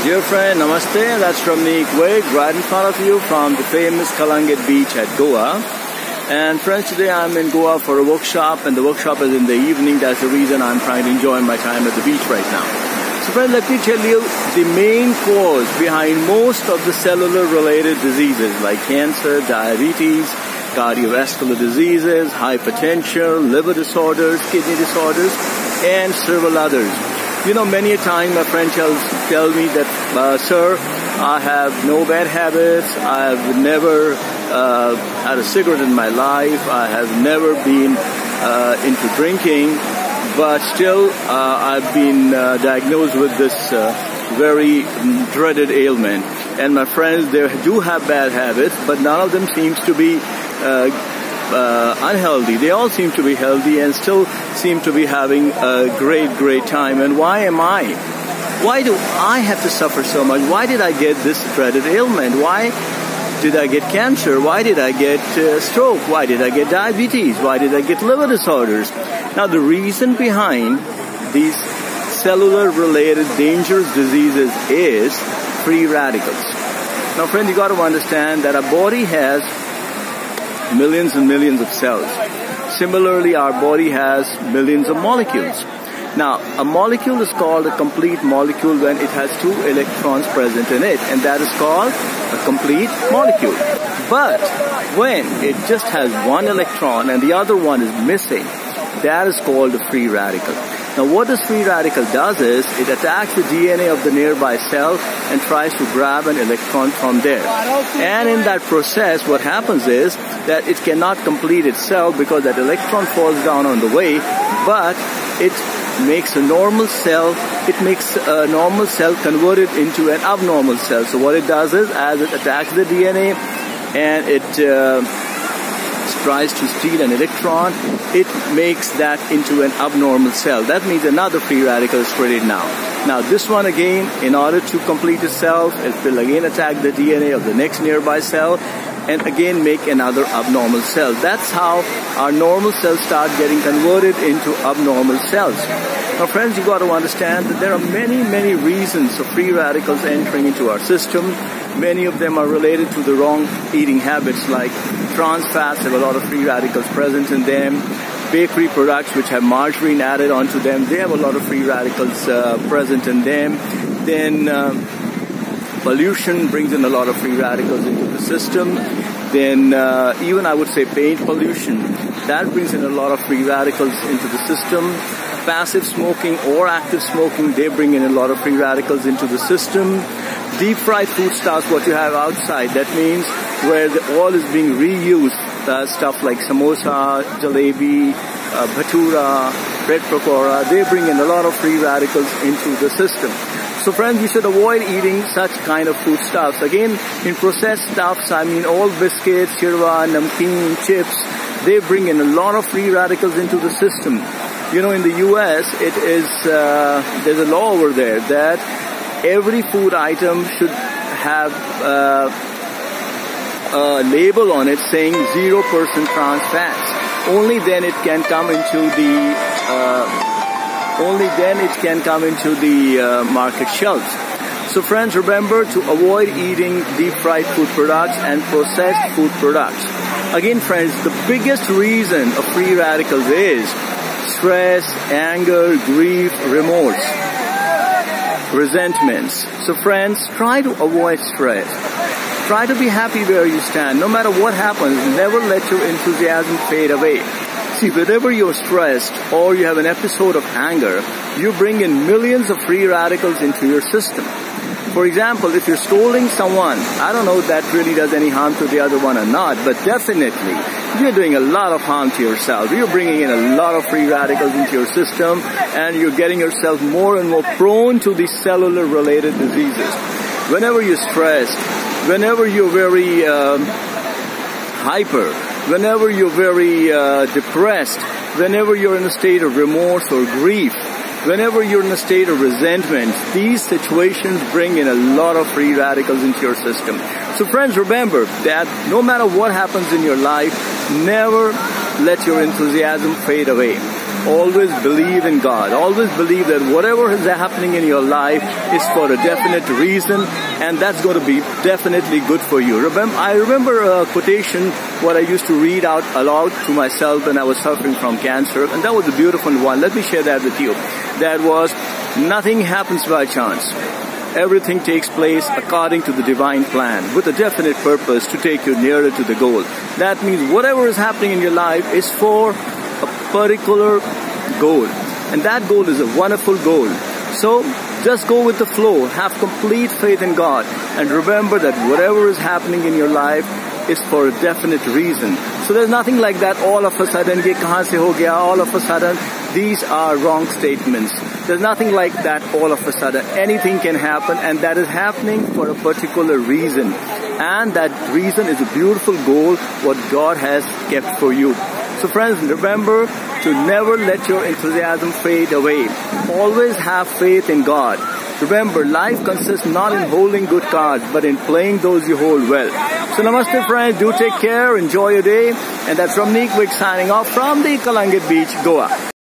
Dear friend, namaste. That's Ramneek Wig right in front of you from the famous Kalangat beach at Goa. And friends, today I'm in Goa for a workshop, and the workshop is in the evening. That's the reason I'm trying to enjoy my time at the beach right now. So friends, let me tell you the main cause behind most of the cellular related diseases like cancer, diabetes, cardiovascular diseases, hypertension, liver disorders, kidney disorders, and several others. You know, many a time my friend tells me that, sir, I have no bad habits, I have never had a cigarette in my life, I have never been into drinking, but still I've been diagnosed with this very dreaded ailment. And my friends, they do have bad habits, but none of them seems to be unhealthy. They all seem to be healthy and still seem to be having a great time. And why am I? Why do I have to suffer so much? Why did I get this dreaded ailment? Why did I get cancer? Why did I get stroke? Why did I get diabetes? Why did I get liver disorders? Now the reason behind these cellular related dangerous diseases is free radicals. Now friends, you got to understand that our body has millions and millions of cells. Similarly, our body has millions of molecules. Now, a molecule is called a complete molecule when it has two electrons present in it, and that is called a complete molecule. But when it just has one electron and the other one is missing, that is called a free radical. Now, what this free radical does is it attacks the DNA of the nearby cell and tries to grab an electron from there. And in that process, what happens is that it cannot complete itself because that electron falls down on the way, but it makes a normal cell, converted into an abnormal cell. So what it does is, as it attacks the DNA and it tries to steal an electron, it makes that into an abnormal cell. That means another free radical is created now. Now this one again, in order to complete itself, it will again attack the DNA of the next nearby cell and again make another abnormal cell. That's how our normal cells start getting converted into abnormal cells. Now friends, you got to understand that there are many reasons of free radicals entering into our system. Many of them are related to the wrong eating habits, like trans fats have a lot of free radicals present in them. Bakery products which have margarine added onto them, they have a lot of free radicals present in them. Then pollution brings in a lot of free radicals into the system. Then even I would say paint pollution, that brings in a lot of free radicals into the system. Passive smoking or active smoking, they bring in a lot of free radicals into the system. Deep fried foodstuffs, what you have outside, that means where the oil is being reused, stuff like samosa, jalebi, bhatura, bread pakora, they bring in a lot of free radicals into the system. So friends, we should avoid eating such kind of foodstuffs. Again, in processed stuffs, I mean all biscuits, chirwa, namkeen, chips, they bring in a lot of free radicals into the system. You know, in the US, it is there's a law over there that every food item should have a label on it saying 0% trans fats. Only then it can come into the market shelves. So friends, remember to avoid eating deep fried food products and processed food products. Again friends, the biggest reason of free radicals is stress, anger, grief, remorse, resentments. So friends, try to avoid stress. Try to be happy where you stand. No matter what happens, never let your enthusiasm fade away. See, whenever you're stressed or you have an episode of anger, you bring in millions of free radicals into your system. For example, if you're scolding someone, I don't know if that really does any harm to the other one or not, but definitely you're doing a lot of harm to yourself. You're bringing in a lot of free radicals into your system and you're getting yourself more and more prone to these cellular related diseases. Whenever you're stressed, whenever you're very hyper, whenever you're very depressed, whenever you're in a state of remorse or grief, whenever you're in a state of resentment, these situations bring in a lot of free radicals into your system. So friends, remember that no matter what happens in your life, never let your enthusiasm fade away. always believe in God. Always believe that whatever is happening in your life is for a definite reason, and that's going to be definitely good for you. I remember a quotation what I used to read out aloud to myself when I was suffering from cancer, and that was a beautiful one. Let me share that with you. That was, nothing happens by chance. Everything takes place according to the divine plan, with a definite purpose to take you nearer to the goal. That means whatever is happening in your life is for a particular goal, and that goal is a wonderful goal. So just go with the flow, have complete faith in God, and remember that whatever is happening in your life is for a definite reason. So there's nothing like that all of a sudden, ye kahan se ho gaya, all of a sudden. These are wrong statements. There's nothing like that all of a sudden. Anything can happen, and that is happening for a particular reason. And that reason is a beautiful goal what God has kept for you. So friends, remember to never let your enthusiasm fade away. Always have faith in God. Remember, life consists not in holding good cards, but in playing those you hold well. So namaste friends, do take care, enjoy your day. And that's Ramneek Wig signing off from the Kalangit Beach, Goa.